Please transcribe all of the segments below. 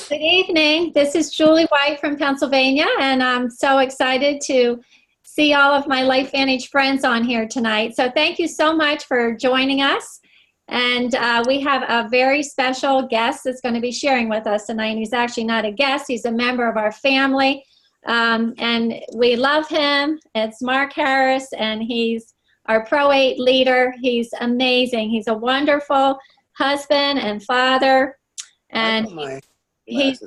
Good evening. This is Julie White from Pennsylvania, and I'm so excited to see all of my LifeVantage friends on here tonight. So thank you so much for joining us. And we have a very special guest that's going to be sharing with us tonight. He's actually not a guest. He's a member of our family, and we love him. It's Mark Harris, and he's our Pro 8 leader. He's amazing. He's a wonderful husband and father. And he's,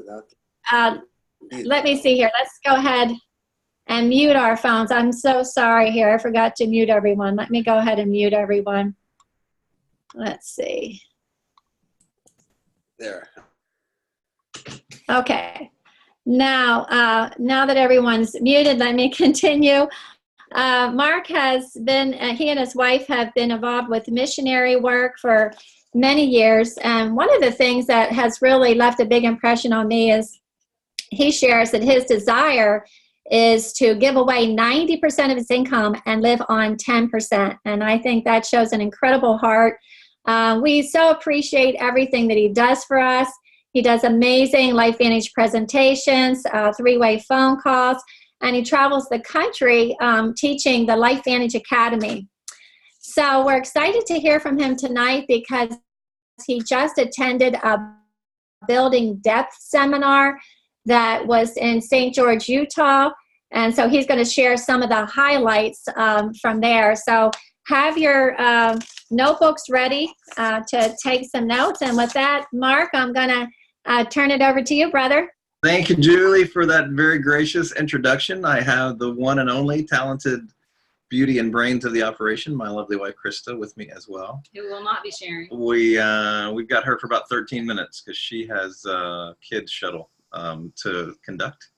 let me see here. Let's go ahead and mute our phones. I'm so sorry here. I forgot to mute everyone. Let me go ahead and mute everyone. Let's see. There. Okay. Now, now that everyone's muted, let me continue. Mark has been, he and his wife have been involved with missionary work for many years. And one of the things that has really left a big impression on me is he shares that his desire is to give away 90% of his income and live on 10%. And I think that shows an incredible heart. We so appreciate everything that he does for us. He does amazing LifeVantage presentations, three-way phone calls, and he travels the country teaching the LifeVantage Academy. So we're excited to hear from him tonight because he just attended a building depth seminar that was in St. George, Utah. And so he's going to share some of the highlights from there. So have your notebooks ready to take some notes. And with that, Mark, I'm going to turn it over to you, brother. Thank you, Julie, for that very gracious introduction. I have the one and only talented beauty and brains of the operation, my lovely wife Krista, with me as well. Who will not be sharing. We've got her for about 13 minutes because she has a kids shuttle to conduct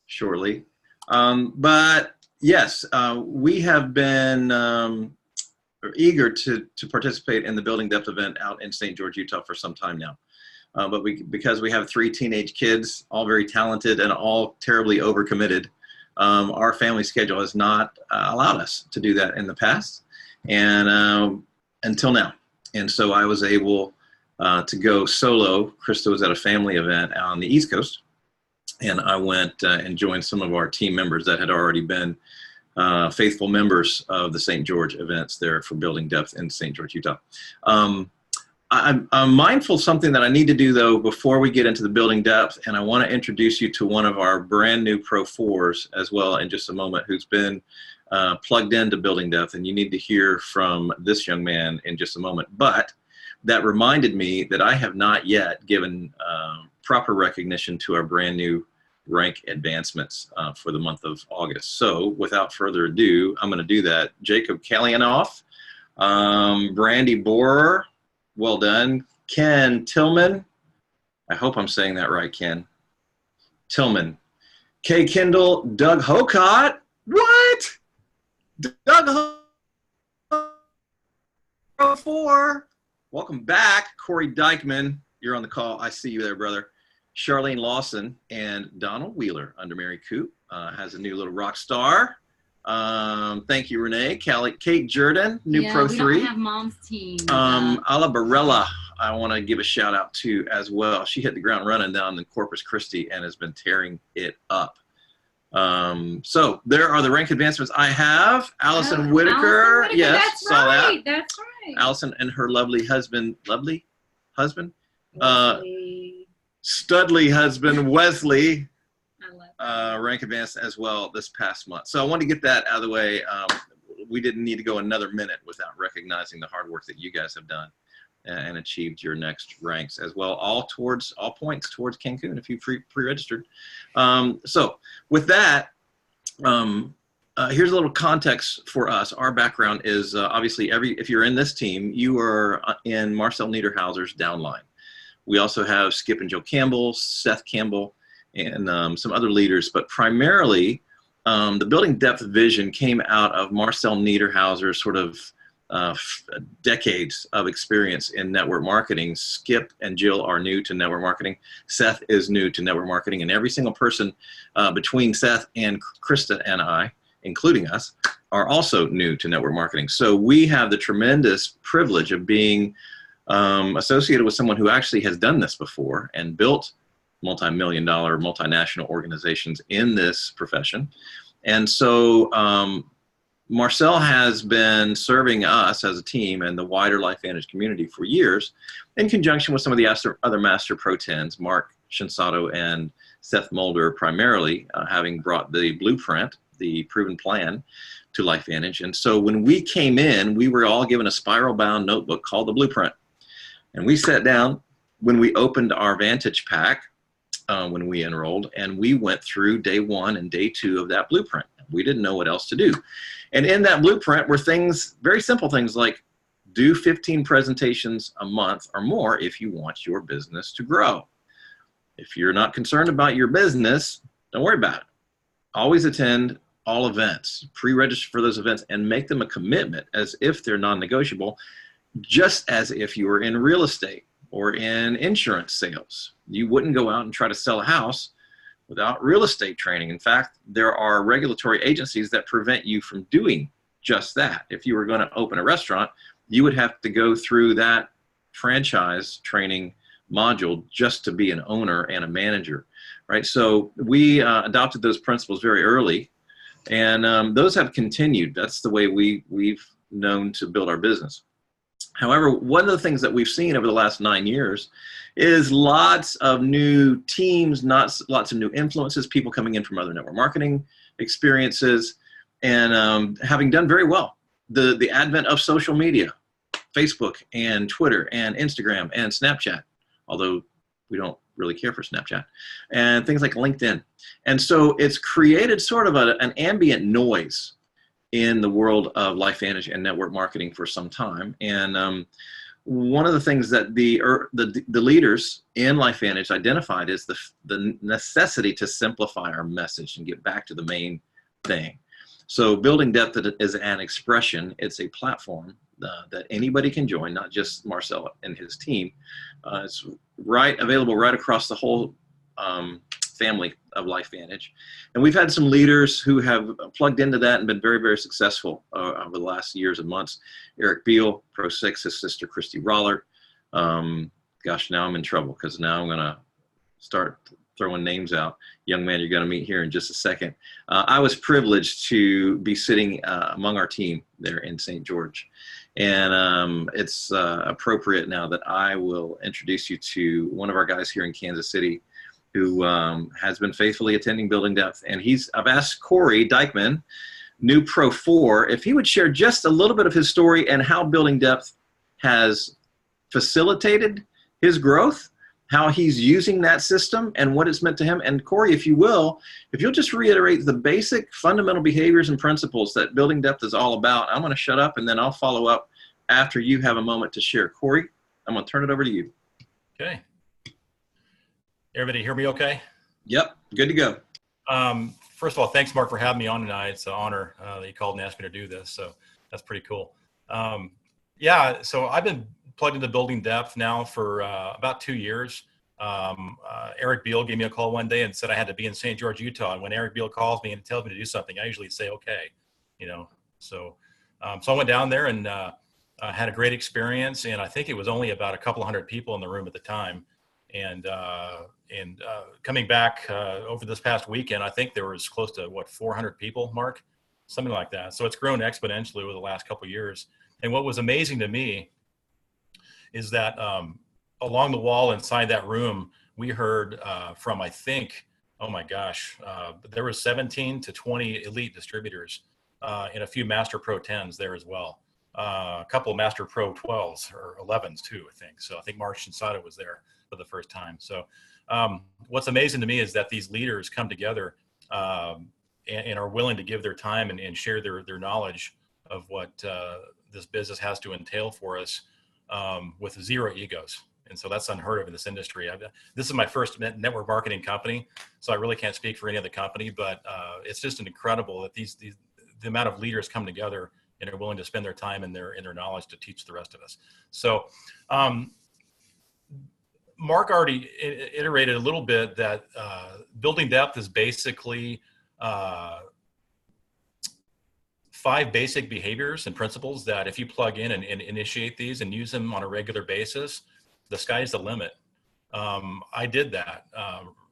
shortly. But yes, we have been eager to participate in the Building Depth event out in St. George, Utah for some time now. But because we have 3 teenage kids, all very talented and all terribly overcommitted, our family schedule has not allowed us to do that in the past, and until now. And so I was able to go solo. Krista was at a family event on the East Coast, and I went and joined some of our team members that had already been faithful members of the St. George events there for Building Depth in St. George, Utah. I'm mindful of something that I need to do, though, before we get into the Building Depth, and I want to introduce you to one of our brand new Pro 4s as well in just a moment, who's been plugged into Building Depth, and you need to hear from this young man in just a moment. But that reminded me that I have not yet given proper recognition to our brand new rank advancements for the month of August. So without further ado, I'm going to do that. Jacob Kalianoff, Brandy Borer, well done. Ken Tillman, I hope I'm saying that right, Ken. Tillman. Kay Kendall, Doug Hocott. What? Doug Hocott 4. Welcome back. Cory Dikeman, you're on the call. I see you there, brother. Charlene Lawson and Donald Wheeler under Mary Coop has a new little rock star. Thank you, Renee. Kate Jordan, new Pro 3. We don't have mom's team. Ala Barella, I want to give a shout out to as well. She hit the ground running down in Corpus Christi and has been tearing it up. So there are the rank advancements I have. Allison Whitaker. Yes, that's saw right. that. That's right. Allison and her lovely husband, Wesley. Studley husband, Wesley. Rank advanced as well this past month. So I wanted to get that out of the way. We didn't need to go another minute without recognizing the hard work that you guys have done and achieved your next ranks as well, all points towards Cancun if you pre-registered. So with that, here's a little context for us. Our background is obviously if you're in this team, you are in Marcel Niederhauser's downline. We also have Skip and Joe Campbell, Seth Campbell, and some other leaders, but primarily the Building Depth vision came out of Marcel Niederhauser's sort of decades of experience in network marketing. Skip and Jill are new to network marketing. Seth is new to network marketing, and every single person between Seth and Krista and I, including us, are also new to network marketing. So we have the tremendous privilege of being associated with someone who actually has done this before and built multi-million dollar, multinational organizations in this profession. And so Marcel has been serving us as a team and the wider LifeVantage community for years in conjunction with some of the other Master Pro 10s, Mark Shinsato and Seth Mulder primarily, having brought the blueprint, the proven plan, to LifeVantage. And so when we came in, we were all given a spiral-bound notebook called the Blueprint. And we sat down when we opened our Vantage Pack, when we enrolled, and we went through day 1 and day 2 of that blueprint. We didn't know what else to do. And in that blueprint were things, very simple things like do 15 presentations a month or more if you want your business to grow. If you're not concerned about your business, don't worry about it. Always attend all events, pre-register for those events, and make them a commitment as if they're non-negotiable, just as if you were in real estate or in insurance sales. You wouldn't go out and try to sell a house without real estate training. In fact, there are regulatory agencies that prevent you from doing just that. If you were going to open a restaurant, you would have to go through that franchise training module just to be an owner and a manager, right? So we adopted those principles very early, and those have continued. That's the way we've known to build our business. However, one of the things that we've seen over the last 9 years is lots of new teams, lots of new influences, people coming in from other network marketing experiences, and having done very well. The advent of social media, Facebook and Twitter and Instagram and Snapchat, although we don't really care for Snapchat, and things like LinkedIn. And so it's created sort of an ambient noise in the world of LifeVantage and network marketing for some time. And one of the things that the leaders in LifeVantage identified is the necessity to simplify our message and get back to the main thing. So building depth is an expression. It's a platform that anybody can join, not just Marcel and his team. It's available right across the whole family of LifeVantage. And we've had some leaders who have plugged into that and been very, very successful over the last years and months. Eric Beal, Pro 6, his sister Christy Rollert. Gosh, now I'm in trouble because now I'm going to start throwing names out. Young man you're going to meet here in just a second. I was privileged to be sitting among our team there in St. George. And it's appropriate now that I will introduce you to one of our guys here in Kansas City who has been faithfully attending Building Depth. And I've asked Cory Dikeman, new Pro 4, if he would share just a little bit of his story and how Building Depth has facilitated his growth, how he's using that system and what it's meant to him. And Cory, if you'll just reiterate the basic fundamental behaviors and principles that Building Depth is all about. I'm going to shut up and then I'll follow up after you have a moment to share. Cory, I'm going to turn it over to you. Okay. Everybody hear me okay? Yep, good to go. First of all, thanks, Mark, for having me on tonight. It's an honor that you called and asked me to do this, so that's pretty cool. Yeah, so I've been plugged into Building Depth now for about 2 years. Eric Beal gave me a call one day and said I had to be in St. George, Utah. And when Eric Beal calls me and tells me to do something, I usually say okay, So I went down there and had a great experience. And I think it was only about a couple hundred people in the room at the time. And coming back over this past weekend, I think there was close to 400 people, Mark, something like that. So it's grown exponentially over the last couple of years. And what was amazing to me is that along the wall inside that room, we heard from, I think, oh my gosh, there was 17 to 20 elite distributors and a few Master Pro 10s there as well. A couple of Master Pro 12s or 11s too, I think. So I think Mark Shinsato was there for the first time. So what's amazing to me is that these leaders come together and are willing to give their time and share their knowledge of what this business has to entail for us with zero egos. And so that's unheard of in this industry. This is my first network marketing company, so I really can't speak for any other company, but it's just incredible that the amount of leaders come together and are willing to spend their time and their knowledge to teach the rest of us. So Mark already iterated a little bit that Building Depth is basically 5 basic behaviors and principles that if you plug in and initiate these and use them on a regular basis, the sky's the limit. I did that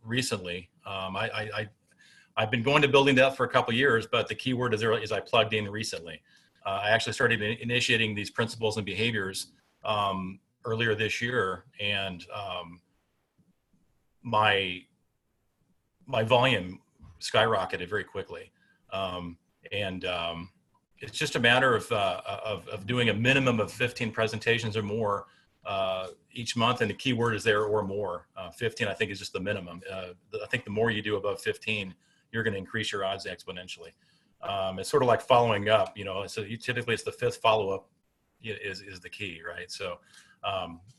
recently. I've been going to building depth for a couple of years, but the key word is I plugged in recently. I actually started initiating these principles and behaviors earlier this year, and my volume skyrocketed very quickly. It's just a matter of doing a minimum of 15 presentations or more each month, and the key word is there, or more. 15, I think, is just the minimum. I think the more you do above 15, you're going to increase your odds exponentially. It's sort of like following up, so typically it's the fifth follow-up is the key, right? So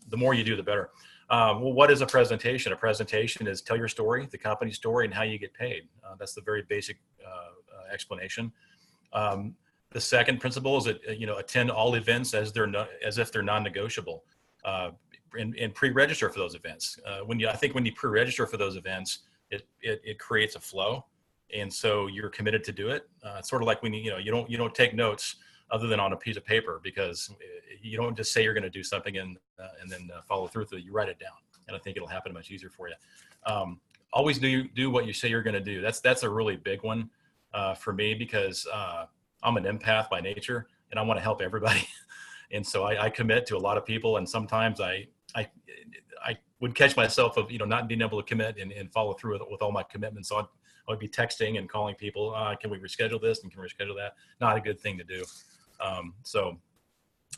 the more you do, the better. Well, what is a presentation? A presentation is tell your story, the company story, and how you get paid. That's the very basic explanation. The second principle is that, attend all events as if they're non-negotiable, and pre-register for those events. I think when you pre-register for those events, it creates a flow, and so you're committed to do it. It's sort of like when you don't take notes other than on a piece of paper, because you don't just say you're going to do something and then follow through with it. You write it down, and I think it'll happen much easier for you. Always do what you say you're going to do. That's a really big one for me, because I'm an empath by nature, and I want to help everybody. And so I commit to a lot of people, and sometimes I would catch myself of not being able to commit and follow through with all my commitments. So I would be texting and calling people, can we reschedule this and can we reschedule that? Not a good thing to do.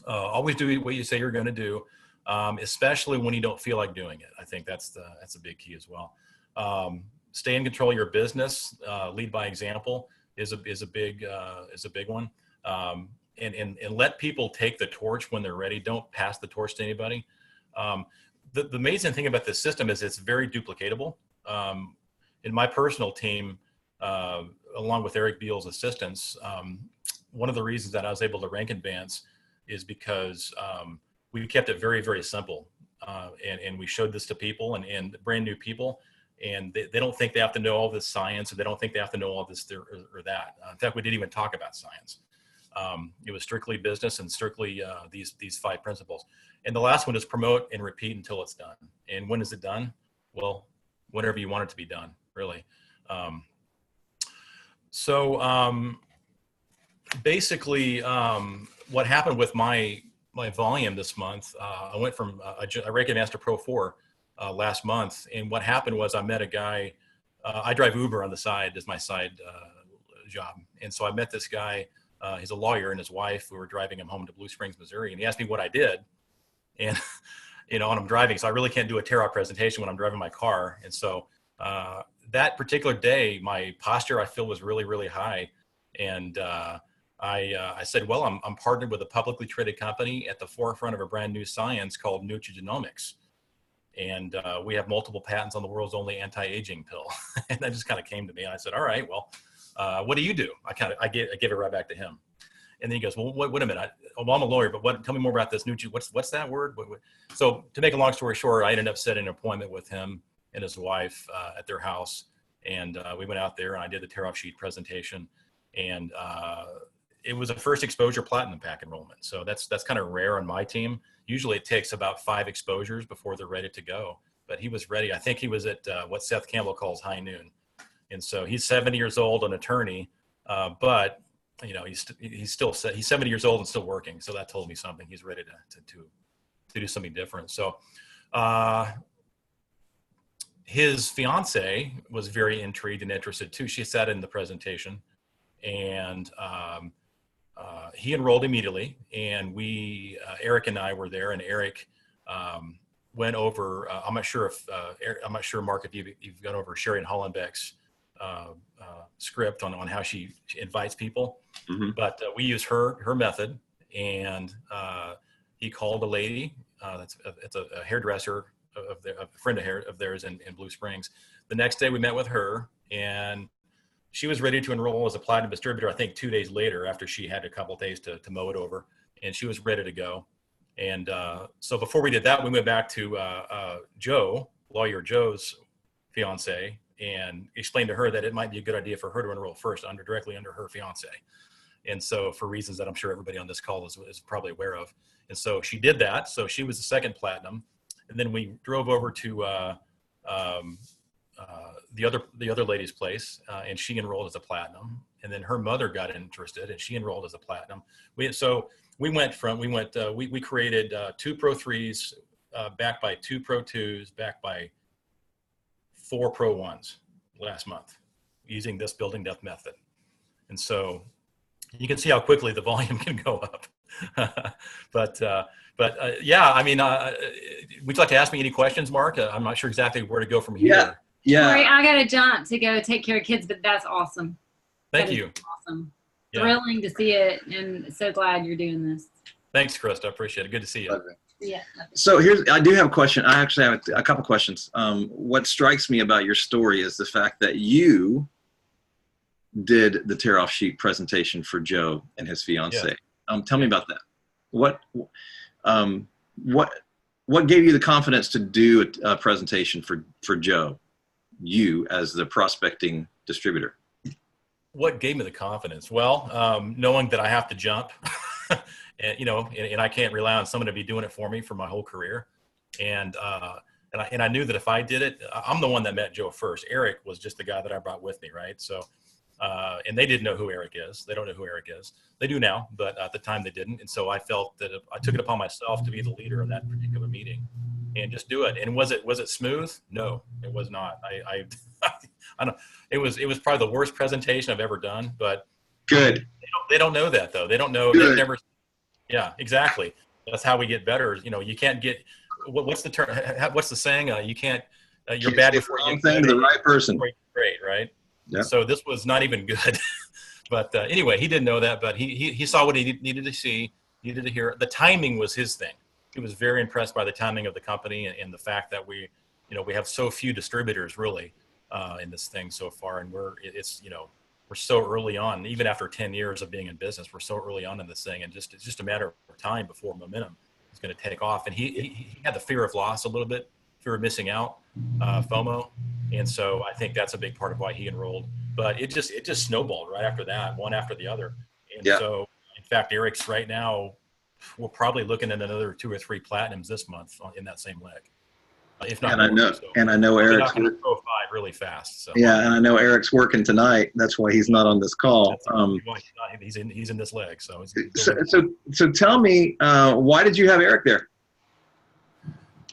Always do what you say you're going to do, especially when you don't feel like doing it. I think that's a big key as well. Stay in control of your business. Lead by example is a big one. And let people take the torch when they're ready. Don't pass the torch to anybody. The amazing thing about this system is it's very duplicatable. In my personal team, along with Eric Beal's assistants, one of the reasons that I was able to rank advance is because we kept it very, very simple. And we showed this to people and brand new people, and they don't think they have to know all this science, or they don't think they have to know all this or that. In fact, we didn't even talk about science. It was strictly business and strictly these 5 principles. And the last one is promote and repeat until it's done. And when is it done? Well, whenever you want it to be done, really. Basically, what happened with my volume this month, I went from I ranked Master Pro 4 last month, and what happened was I met a guy. I drive Uber on the side as my side job, and so I met this guy. He's a lawyer, and his wife. We were driving him home to Blue Springs, Missouri, and he asked me what I did, and and I'm driving, so I really can't do a tear-off presentation when I'm driving my car, and so that particular day, my posture I feel was really, really high, and I said, well, I'm partnered with a publicly traded company at the forefront of a brand new science called nutrigenomics. And we have multiple patents on the world's only anti-aging pill. And that just kind of came to me. And I said, all right, well, what do you do? I gave it right back to him. And then he goes, well, wait a minute. I'm a lawyer, but tell me more about this what's that word? So to make a long story short, I ended up setting an appointment with him and his wife at their house. And we went out there and I did the tear-off sheet presentation. And it was a first exposure platinum pack enrollment. So that's kind of rare on my team. Usually it takes about 5 exposures before they're ready to go. But he was ready. I think he was at what Seth Campbell calls high noon. And so he's 70 years old, an attorney, but he's 70 years old and still working. So that told me something. He's ready to do something different. So his fiance was very intrigued and interested too. She sat in the presentation, and he enrolled immediately. And Eric and I were there, and Eric went over. I'm not sure, Mark, if you've gone over Sherry Hollenbeck's script on how she invites people, mm-hmm. But we use her method, and he called a lady it's a hairdresser a friend of theirs in Blue Springs. The next day we met with her, and she was ready to enroll as a platinum distributor, I think 2 days later, after she had a couple of days to mow it over, and she was ready to go. And so before we did that, we went back to lawyer Joe's fiance, and explained to her that it might be a good idea for her to enroll first directly under her fiance. And so for reasons that I'm sure everybody on this call is probably aware of. And so she did that. So she was the second platinum. and then we drove over to the other lady's place, and she enrolled as a platinum. And then her mother got interested, and she enrolled as a platinum. We created 2 Pro 3s, backed by 2 Pro 2s, backed by 4 Pro 1s last month, using this building depth method. And so you can see how quickly the volume can go up. but yeah, I mean, would you like to ask me any questions, Mark? I'm not sure exactly where to go from here. Yeah. Cory, I got to jump to go take care of kids, but that's awesome. Thank you. Awesome. Yeah. Thrilling to see it, and so glad you're doing this. Thanks, Krista. I appreciate it. Good to see you. Yeah. So I do have a question. I actually have a couple questions. What strikes me about your story is the fact that you did the tear off sheet presentation for Joe and his fiance. Yeah. Tell me about that. What gave you the confidence to do a presentation for Joe, you as the prospecting distributor? What gave me the confidence? Well, knowing that I have to jump, and I can't rely on someone to be doing it for me for my whole career. And I knew that if I did it, I'm the one that met Joe first. Eric was just the guy that I brought with me, right? So, and they didn't know who Eric is. They don't know who Eric is. They do now, but at the time they didn't. And so I felt that I took it upon myself to be the leader of that particular meeting and just do it. And was it smooth? No, it was not. I don't. It was probably the worst presentation I've ever done. But good. They don't know that though. They don't know. Good. They've never. Yeah, exactly. That's how we get better. You can't get. What's the term? What's the saying? You can't. You're bad before you get the right person. Great, right? Yeah. So this was not even good. But anyway, he didn't know that, but he saw what he needed to see, needed to hear. The timing was his thing. He was very impressed by the timing of the company and the fact that we have so few distributors really in this thing so far, and we're so early on. Even after 10 years of being in business, we're so early on in this thing, and it's just a matter of time before momentum is going to take off. And he had the fear of loss a little bit, fear of missing out, FOMO, and so I think that's a big part of why he enrolled. But it just snowballed right after that, one after the other. And so, in fact, Eric's right now, we're probably looking at another 2 or 3 platinums this month in that same leg, if not. And I know Eric's going to Pro 5 really fast. So. Yeah, and I know Eric's working tonight. That's why he's not on this call. He's in this leg. So tell me, why did you have Eric there?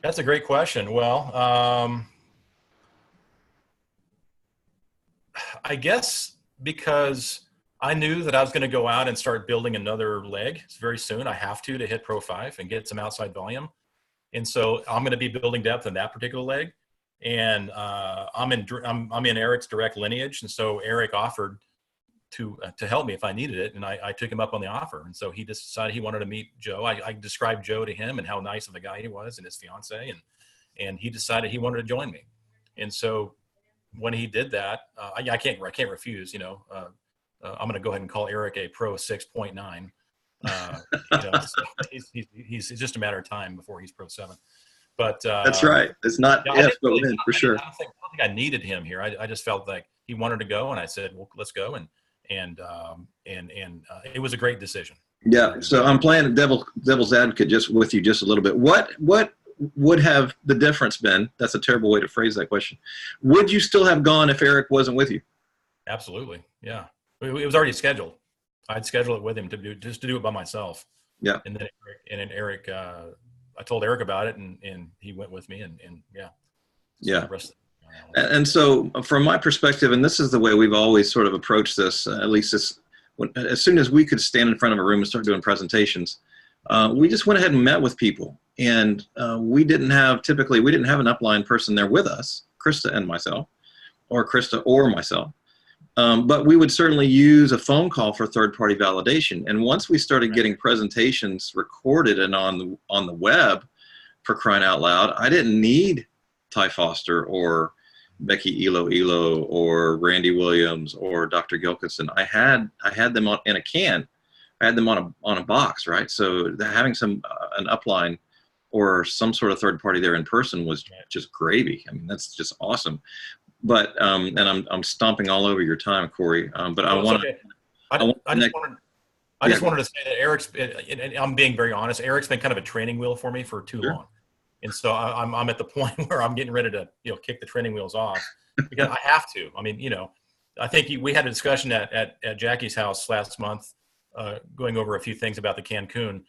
That's a great question. Well, I guess because I knew that I was going to go out and start building another leg very soon. I have to hit Pro 5 and get some outside volume. And so I'm going to be building depth in that particular leg. And I'm in Eric's direct lineage. And so Eric offered to help me if I needed it. And I took him up on the offer. And so he just decided he wanted to meet Joe. I described Joe to him and how nice of a guy he was and his fiance. And he decided he wanted to join me. And so when he did that, I can't refuse, I'm going to go ahead and call Eric a Pro 6.9. So he's just a matter of time before he's Pro 7. But that's right. It's not if, but when, for sure. I don't think I needed him here. I just felt like he wanted to go, and I said, "Well, let's go." And it was a great decision. Yeah. So I'm playing devil's advocate just with you just a little bit. What would have the difference been? That's a terrible way to phrase that question. Would you still have gone if Eric wasn't with you? Absolutely. Yeah. It was already scheduled. I'd schedule it with him to do it by myself. Yeah. And then Eric, I told Eric about it, and he went with me, and yeah. Yeah. And so from my perspective, and this is the way we've always sort of approached this, at least as soon as we could stand in front of a room and start doing presentations, we just went ahead and met with people. And we didn't have an upline person there with us, Krista and myself, or Krista or myself. But we would certainly use a phone call for third-party validation. And once we started getting presentations recorded and on the web, for crying out loud, I didn't need Ty Foster or Becky Elo or Randy Williams or Dr. Gilkinson. I had them in a can. I had them on a box, right? So having an upline or some sort of third party there in person was just gravy. I mean, that's just awesome. But and I'm stomping all over your time, Cory. But I want to. I just wanted to say that Eric's. And I'm being very honest. Eric's been kind of a training wheel for me for too long. And so I'm at the point where I'm getting ready to, kick the training wheels off because I have to. I mean, I think we had a discussion at Jackie's house last month, going over a few things about the Cancun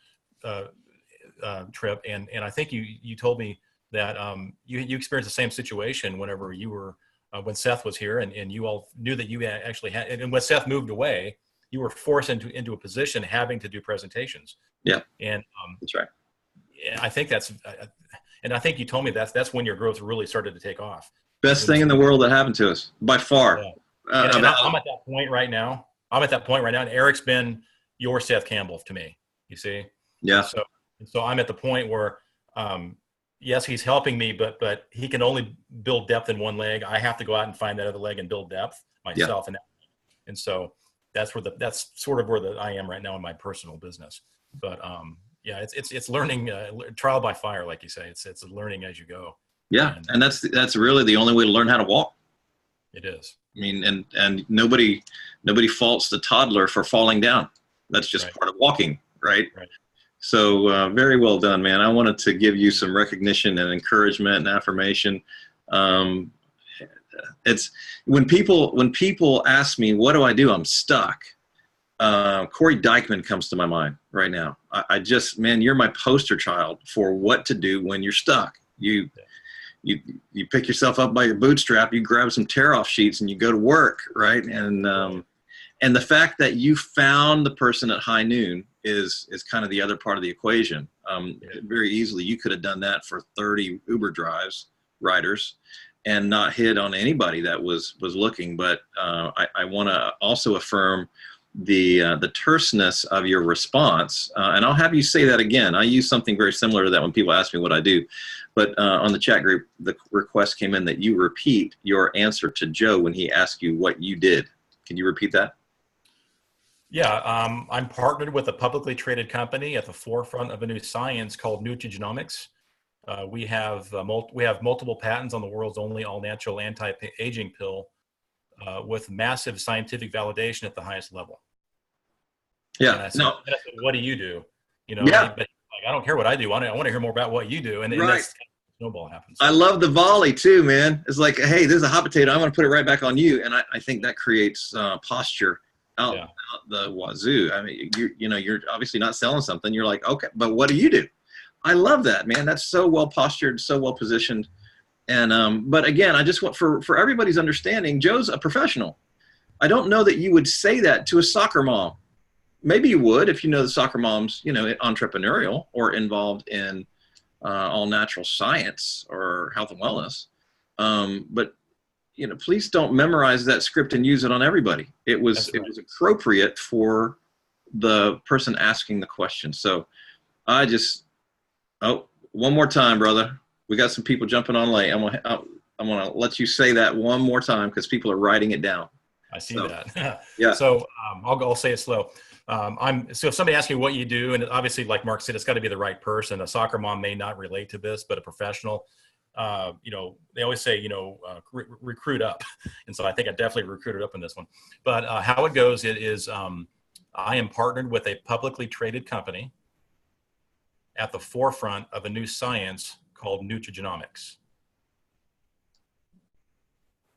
trip. And I think you told me that you experienced the same situation whenever you were, when Seth was here, and you all knew that you actually had, and when Seth moved away, you were forced into a position having to do presentations. Yeah. And that's right. I think and I think you told me that's when your growth really started to take off. Best thing in the world that happened to us by far. Yeah. And I'm at that point right now. And Eric's been your Seth Campbell to me, you see? Yeah. So I'm at the point where, yes, he's helping me, but he can only build depth in one leg. I have to go out and find that other leg and build depth myself. Yeah. And so that's sort of where I am right now in my personal business. But yeah, it's learning, trial by fire, like you say. It's learning as you go. Yeah, and that's really the only way to learn how to walk. It is. I mean, and nobody faults the toddler for falling down. That's just part of walking, right? Right. So very well done, man. I wanted to give you some recognition and encouragement and affirmation. It's when people ask me, what do I do? I'm stuck. Cory Dikeman comes to my mind right now. I just, man, you're my poster child for what to do when you're stuck. You pick yourself up by your bootstrap, you grab some tear-off sheets and you go to work, right? And the fact that you found the person at high noon is kind of the other part of the equation. Very easily, you could have done that for 30 Uber riders, and not hit on anybody that was looking. But I want to also affirm the terseness of your response, and I'll have you say that again. I use something very similar to that when people ask me what I do, but on the chat group, the request came in that you repeat your answer to Joe when he asked you what you did. Can you repeat that? Yeah, I'm partnered with a publicly traded company at the forefront of a new science called nutrigenomics. We have multiple patents on the world's only all-natural anti-aging pill, with massive scientific validation at the highest level. Yeah. I said, what do you do? Yeah. But I don't care what I do. I want to hear more about what you do. And that's kind of snowball happens. I love the volley too, man. It's like, hey, there's a hot potato. I'm going to put it right back on you. And I think that creates posture out the wazoo. I mean, you're obviously not selling something. You're like, okay, but what do you do? I love that, man. That's so well postured, so well positioned. And but again, I just want for everybody's understanding, Joe's a professional. I don't know that you would say that to a soccer mom. Maybe you would if you know the soccer mom's, entrepreneurial or involved in all natural science or health and wellness. But please don't memorize that script and use it on everybody. It was appropriate for the person asking the question. So one more time, brother. We got some people jumping on late. I'm gonna let you say that one more time because people are writing it down. I see that. Yeah. So I'll say it slow. So if somebody asks me what you do, and obviously, like Mark said, it's got to be the right person. A soccer mom may not relate to this, but a professional, they always say, recruit up. And so I think I definitely recruited up in this one. But how it goes is I am partnered with a publicly traded company at the forefront of a new science called nutrigenomics.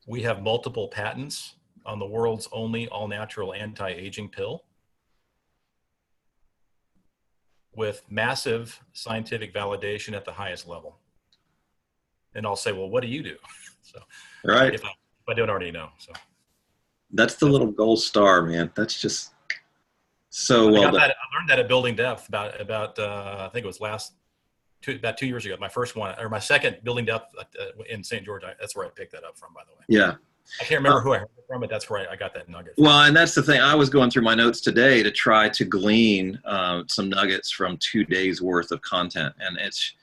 We have multiple patents on the world's only all-natural anti-aging pill with massive scientific validation at the highest level. And I'll say, well, what do you do? So, right. If I don't already know. So that's the little gold star, man. That's just so well done. I learned that at Building Depth about I think it was about 2 years ago. My first one, or my second Building Depth in St. George. That's where I picked that up from, by the way. Yeah. I can't remember who I heard it from, but that's where I got that nugget from. Well, and that's the thing. I was going through my notes today to try to glean some nuggets from 2 days worth of content. And it's,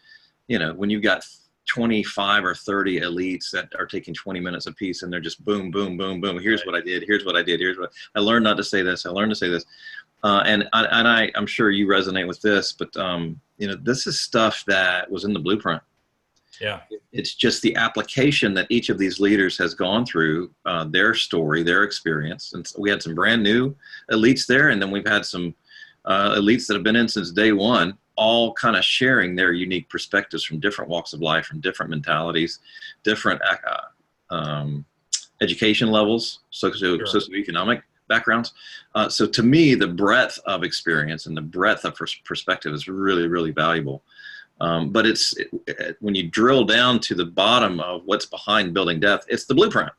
when you've got 25 or 30 elites that are taking 20 minutes a piece and they're just boom, boom, boom, boom. Here's what I did. Here's what I did. Here's what I learned not to say this. I learned to say this. And I'm sure you resonate with this, but this is stuff that was in the blueprint. Yeah. It's just the application that each of these leaders has gone through, their story, their experience. And so we had some brand new elites there, and then we've had some elites that have been in since day one. all kind of sharing their unique perspectives from different walks of life, from different mentalities, different education levels, socioeconomic backgrounds. So to me, the breadth of experience and the breadth of perspective is really, really valuable. But when you drill down to the bottom of what's behind Building Depth, it's the blueprint.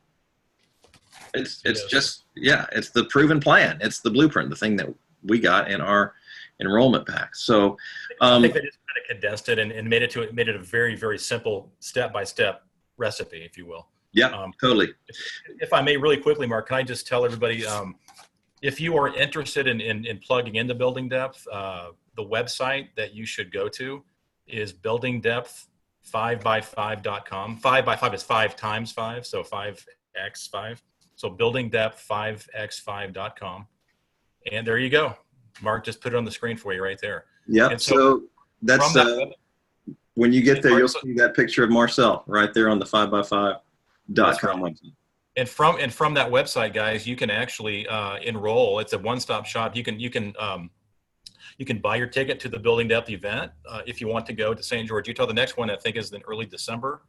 It's just, it's the proven plan. It's the blueprint, the thing that we got in our enrollment pack. So I think they just kind of condensed it and made it a very, very simple step-by-step recipe, if you will. Yeah, totally. If I may really quickly, Mark, can I just tell everybody, if you are interested in plugging into Building Depth, the website that you should go to is buildingdepth5by5.com. 5 by 5 is 5 times 5, so 5x5. So buildingdepth5x5.com. And there you go. Mark just put it on the screen for you right there. Yeah. So that's when you get there, you'll see that picture of Marcel right there on the 5by5.com website. And from that website, guys, you can actually enroll. It's a one-stop shop. You can buy your ticket to the Building Depth event if you want to go to St. George, Utah. The next one I think is in early December.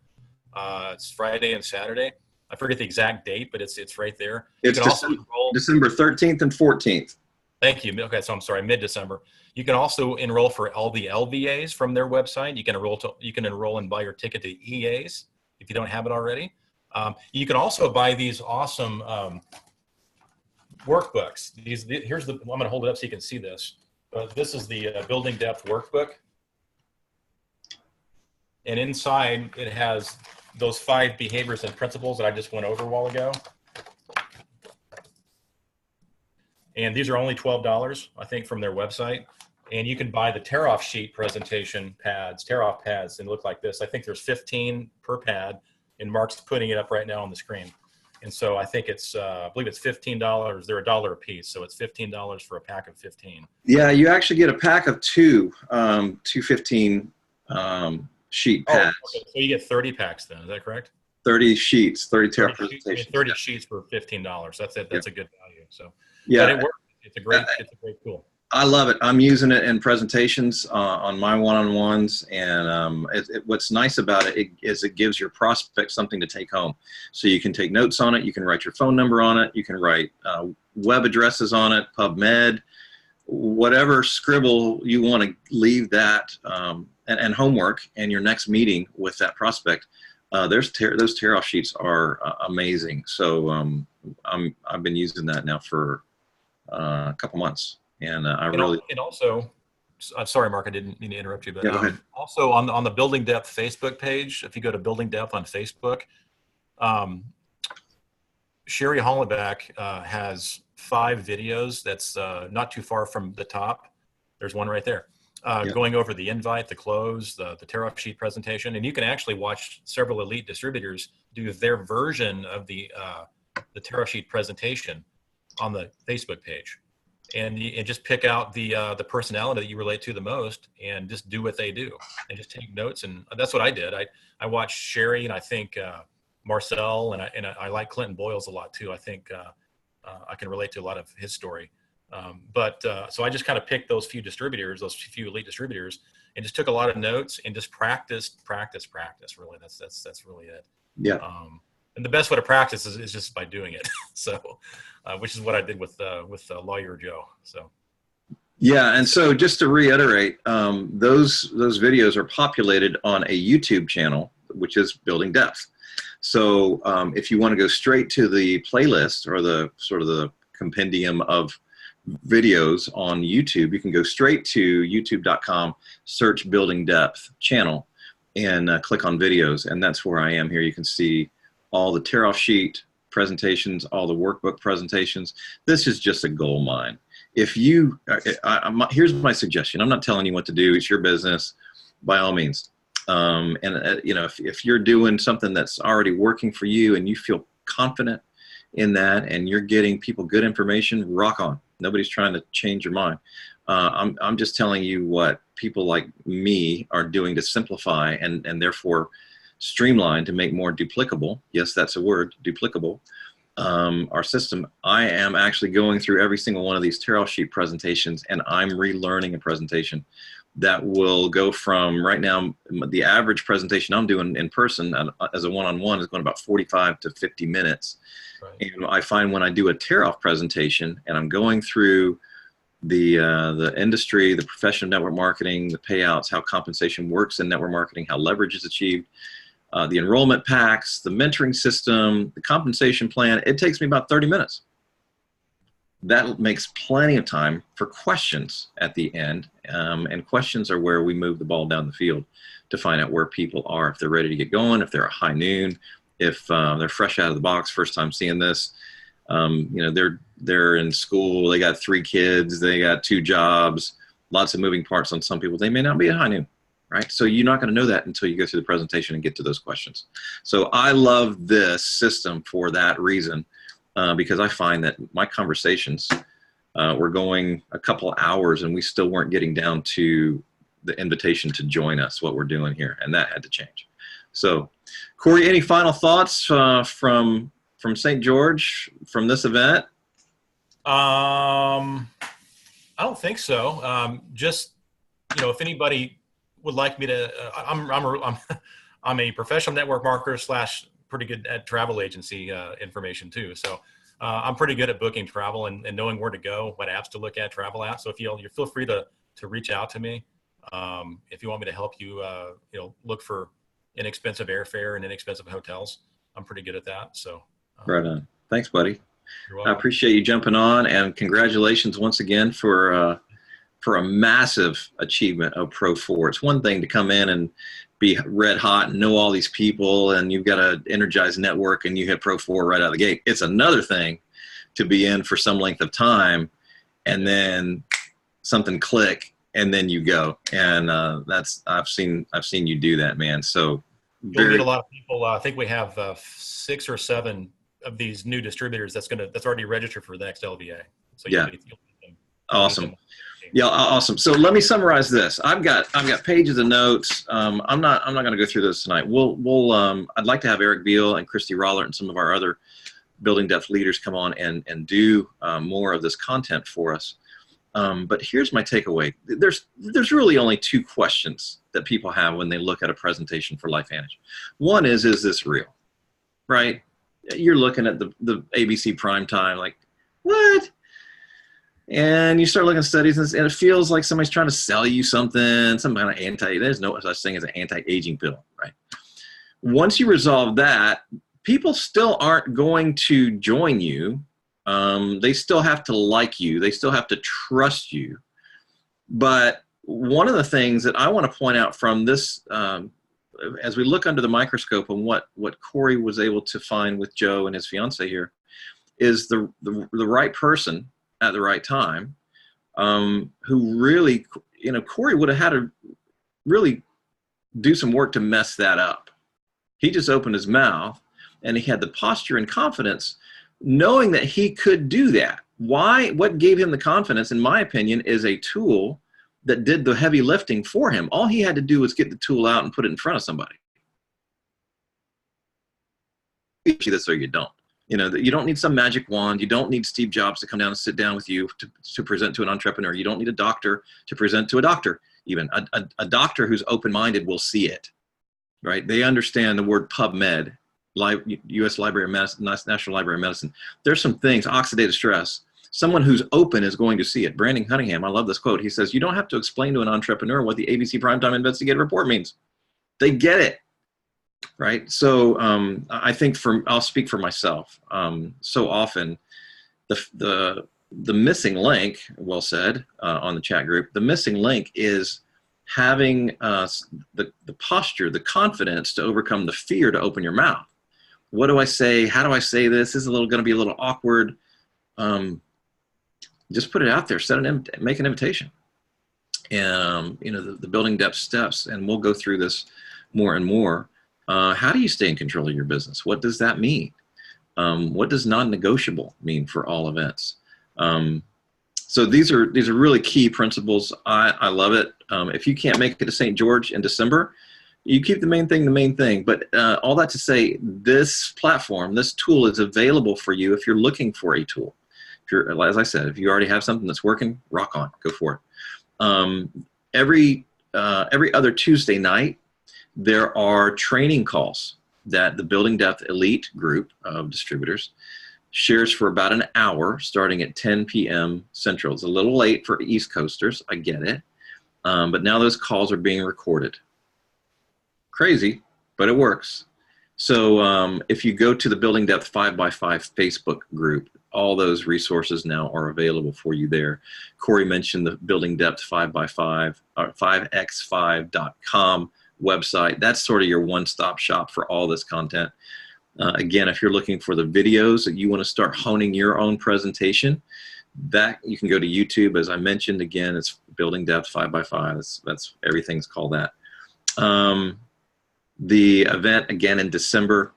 It's Friday and Saturday. I forget the exact date, but it's right there. It's December 13th and 14th. Thank you. Okay, so I'm sorry, mid-December. You can also enroll for all the LVAs from their website. You can enroll and buy your ticket to EAs if you don't have it already. You can also buy these awesome workbooks. I'm going to hold it up so you can see this. This is the Building Depth workbook. And inside it has those 5 behaviors and principles that I just went over a while ago. And these are only $12, I think, from their website. And you can buy the tear-off sheet presentation pads, tear-off pads, and look like this. I think there's 15 per pad, and Mark's putting it up right now on the screen. And so I think I believe it's $15. They're $1 a piece, so it's $15 for a pack of 15. Yeah, you actually get a pack of two 15 sheet pads. Okay. So you get 30 packs then, is that correct? 30 sheets, 30 tear presentations. 30 sheets for $15. That's it. That's a good value. So yeah, but it works. It's a great tool. I love it. I'm using it in presentations on my one-on-ones, and what's nice about it is it gives your prospect something to take home. So you can take notes on it. You can write your phone number on it. You can write web addresses on it, PubMed, whatever scribble you want to leave that, and homework and your next meeting with that prospect. Those tear-off sheets are amazing. So I've been using that now for a couple months. And also, I'm sorry, Mark, I didn't mean to interrupt you, but go ahead. Also on the Building Depth Facebook page, if you go to Building Depth on Facebook, Sherry Hollenbeck has 5 videos that's not too far from the top. There's one right there, going over the invite, the close, the tear-off sheet presentation, and you can actually watch several elite distributors do their version of the tear-off sheet presentation on the Facebook page. And just pick out the personality that you relate to the most, and just do what they do, and just take notes. And that's what I did. I watched Sherry, and I think Marcel, and I like Clinton Boyles a lot too. I think I can relate to a lot of his story. So I just kind of picked those few distributors, those few elite distributors, and just took a lot of notes and just practice. Really, that's really it. Yeah. And the best way to practice is just by doing it. So, which is what I did with Lawyer Joe. So. Yeah, and so just to reiterate, those videos are populated on a YouTube channel, which is Building Depth. So if you want to go straight to the playlist or the sort of the compendium of videos on YouTube, you can go straight to youtube.com, search Building Depth channel, and click on videos, and that's where I am here. You can see all the tear-off sheet presentations, all the workbook presentations. This is just a gold mine. If you, here's my suggestion. I'm not telling you what to do. It's your business, by all means. If you're doing something that's already working for you and you feel confident in that and you're getting people good information, rock on. Nobody's trying to change your mind. I'm just telling you what people like me are doing to simplify and therefore streamline to make more duplicable. Yes, that's a word, duplicable. Our system. I am actually going through every single one of these tear-off sheet presentations, and I'm relearning a presentation that will go from right now, the average presentation I'm doing in person as a one-on-one is going about 45 to 50 minutes. Right. And I find when I do a tear-off presentation and I'm going through the industry, the profession of network marketing, the payouts, how compensation works in network marketing, how leverage is achieved, the enrollment packs, the mentoring system, the compensation plan, it takes me about 30 minutes. That makes plenty of time for questions at the end. And questions are where we move the ball down the field to find out where people are, if they're ready to get going, if they're at high noon, if they're fresh out of the box, first time seeing this. You know, they're in school, they got 3 kids, they got 2 jobs, lots of moving parts on some people. They may not be at high noon, right? So you're not going to know that until you go through the presentation and get to those questions. So I love this system for that reason. Because I find that my conversations were going a couple hours and we still weren't getting down to the invitation to join us, what we're doing here, and that had to change. So, Cory, any final thoughts from St. George from this event? I don't think so. Just, you know, if anybody would like me to, I'm a professional network marketer / pretty good at travel agency information too. So I'm pretty good at booking travel and knowing where to go, what apps to look at, travel apps. So if you feel free to reach out to me. If you want me to help you, you know, look for inexpensive airfare and inexpensive hotels, I'm pretty good at that. So right on. Thanks, buddy. You're welcome. I appreciate you jumping on, and congratulations once again for a massive achievement of Pro 4. It's one thing to come in and be red hot and know all these people and you've got an energized network and you hit Pro 4 right out of the gate. It's another thing to be in for some length of time and then something click and then you go. And I've seen you do that, man. So you'll meet a lot of people. I think we have 6 or 7 of these new distributors that's already registered for the next LVA. So yeah. You'll meet them. Awesome. Yeah, awesome. So let me summarize this. I've got pages of notes. I'm not going to go through this tonight. I'd like to have Eric Beal and Christy Rollert and some of our other building depth leaders come on and do more of this content for us. But here's my takeaway. There's really only 2 questions that people have when they look at a presentation for LifeVantage. One is this real? Right? You're looking at the ABC primetime like, what? And you start looking at studies and it feels like somebody's trying to sell you something, some kind of there's no such thing as an anti-aging pill, right? Once you resolve that, people still aren't going to join you. They still have to like you. They still have to trust you. But one of the things that I want to point out from this, as we look under the microscope and what Cory was able to find with Joe and his fiance here, is the right person at the right time, who really, you know, Cory would have had to really do some work to mess that up. He just opened his mouth and he had the posture and confidence knowing that he could do that. Why? What gave him the confidence, in my opinion, is a tool that did the heavy lifting for him. All he had to do was get the tool out and put it in front of somebody. This or you don't. You know, you don't need some magic wand. You don't need Steve Jobs to come down and sit down with you to present to an entrepreneur. You don't need a doctor to present to a doctor. Even a doctor who's open-minded will see it, right? They understand the word PubMed, U.S. Library of Medicine, National Library of Medicine. There's some things, oxidative stress. Someone who's open is going to see it. Brandon Cunningham, I love this quote. He says, you don't have to explain to an entrepreneur what the ABC Primetime Investigative Report means. They get it. Right. So I think I'll speak for myself. So often the missing link, well said on the chat group, the missing link is having the posture, the confidence to overcome the fear to open your mouth. What do I say? How do I say this? This is going to be a little awkward. Just put it out there, make an invitation. And, you know, the building depth steps, and we'll go through this more and more. How do you stay in control of your business? What does that mean? What does non-negotiable mean for all events? So these are really key principles. I love it. If you can't make it to St. George in December, you keep the main thing. But all that to say, this platform, this tool is available for you if you're looking for a tool. If you're, as I said, if you already have something that's working, rock on, go for it. every other Tuesday night, there are training calls that the Building Depth Elite group of distributors shares for about an hour starting at 10 p.m. Central. It's a little late for East Coasters, I get it, but now those calls are being recorded. Crazy, but it works. So if you go to the Building Depth 5x5 Facebook group, all those resources now are available for you there. Cory mentioned the Building Depth 5x5 or 5x5.com website. That's sort of your one-stop shop for all this content. Again, if you're looking for the videos that you want to start honing your own presentation, that you can go to YouTube. As I mentioned, again, it's Building Depth 5x5. That's everything's called that. The event, again, in December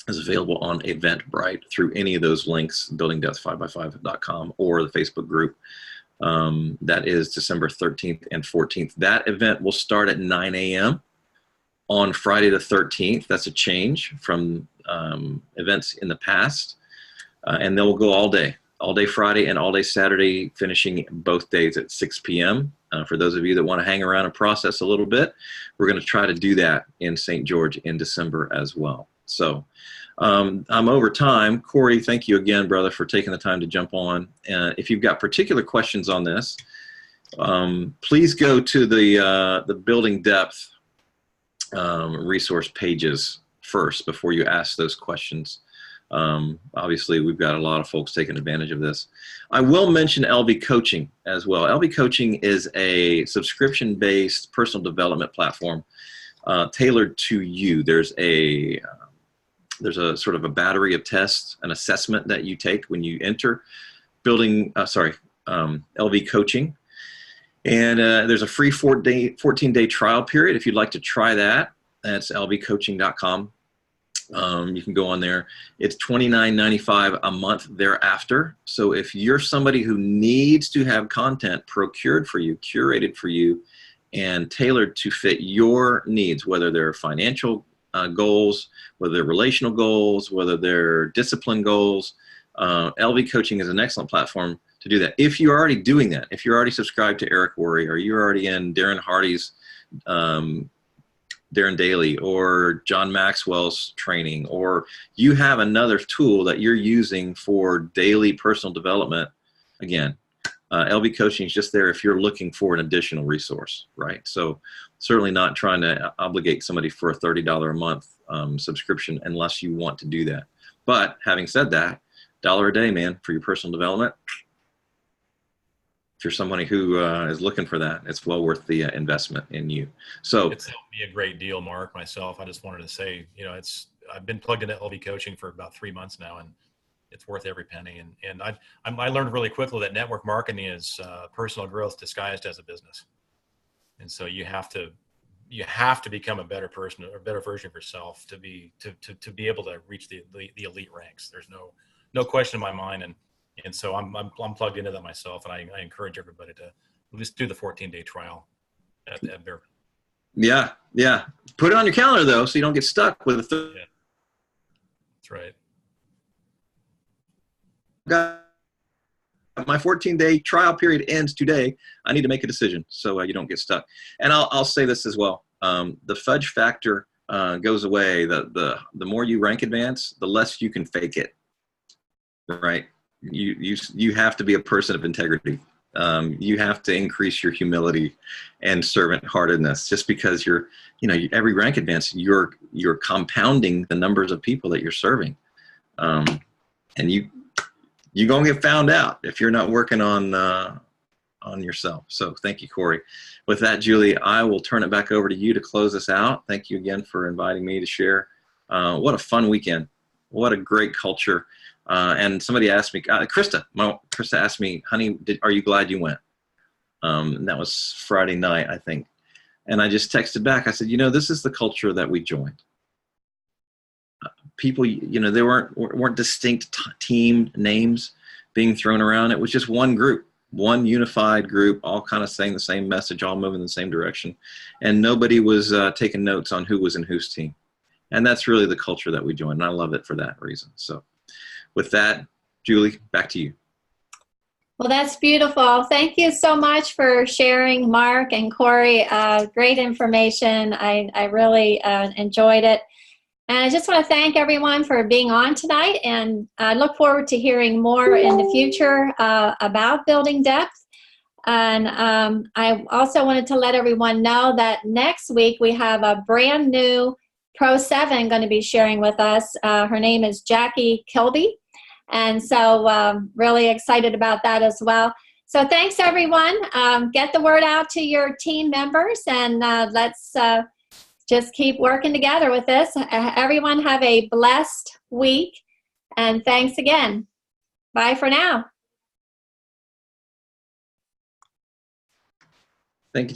is available on Eventbrite through any of those links, buildingdepth5x5.com or the Facebook group. That is December 13th and 14th. That event will start at 9 a.m. on Friday the 13th. That's a change from events in the past. And then we'll go all day Friday and all day Saturday, finishing both days at 6 p.m. For those of you that want to hang around and process a little bit, we're going to try to do that in St. George in December as well. So I'm over time. Cory, thank you again, brother, for taking the time to jump on. If you've got particular questions on this, please go to the Building Depth resource pages first before you ask those questions. Obviously, we've got a lot of folks taking advantage of this. I will mention LB Coaching as well. LB Coaching is a subscription-based personal development platform tailored to you. There's a sort of a battery of tests, an assessment that you take when you enter LV Coaching. And there's a free 14-day trial period. If you'd like to try that, that's lvcoaching.com. You can go on there. It's $29.95 a month thereafter. So if you're somebody who needs to have content procured for you, curated for you, and tailored to fit your needs, whether they're financial goals, whether they're relational goals, whether they're discipline goals, LV Coaching is an excellent platform to do that. If you're already doing that, if you're already subscribed to Eric Worre, or you're already in Darren Hardy's Darren Daily or John Maxwell's training, or you have another tool that you're using for daily personal development, again, LV Coaching is just there if you're looking for an additional resource, right? So certainly not trying to obligate somebody for a $30 a month subscription unless you want to do that. But having said that, $1 a day, man, for your personal development, if you're somebody who is looking for that, it's well worth the investment in you. So it's helped me a great deal, Mark. Myself, I just wanted to say, I've been plugged into LV Coaching for about 3 months now, and it's worth every penny. And I learned really quickly that network marketing is personal growth disguised as a business. And so you have to become a better person, or a better version of yourself to be able to reach the elite ranks. There's no question in my mind. And so I'm plugged into that myself, and I encourage everybody to at least do the 14-day trial at Bear. Yeah. Put it on your calendar though, so you don't get stuck with the. Yeah. That's right. My 14-day trial period ends today. I need to make a decision so you don't get stuck. And I'll say this as well. The fudge factor goes away. The more you rank advance, the less you can fake it. Right? You have to be a person of integrity. You have to increase your humility and servant-heartedness. Just because every rank advance, you're compounding the numbers of people that you're serving, and you're gonna get found out if you're not working on yourself. So thank you, Cory. With that, Julie, I will turn it back over to you to close us out. Thank you again for inviting me to share. What a fun weekend! What a great culture. And somebody asked me, Krista asked me, honey, are you glad you went? And that was Friday night, I think. And I just texted back. I said, this is the culture that we joined. People, there weren't distinct team names being thrown around. It was just one group, one unified group, all kind of saying the same message, all moving in the same direction. And nobody was taking notes on who was in whose team. And that's really the culture that we joined. And I love it for that reason. So with that, Julie, back to you. Well, that's beautiful. Thank you so much for sharing, Mark and Cory. Great information. I really enjoyed it. And I just want to thank everyone for being on tonight, and I look forward to hearing more in the future about building depth. And I also wanted to let everyone know that next week we have a brand new Pro 7 going to be sharing with us. Her name is Jackie Kilby. And so really excited about that as well. So thanks, everyone. Get the word out to your team members, and let's just keep working together with this. Everyone have a blessed week, and thanks again. Bye for now. Thank you.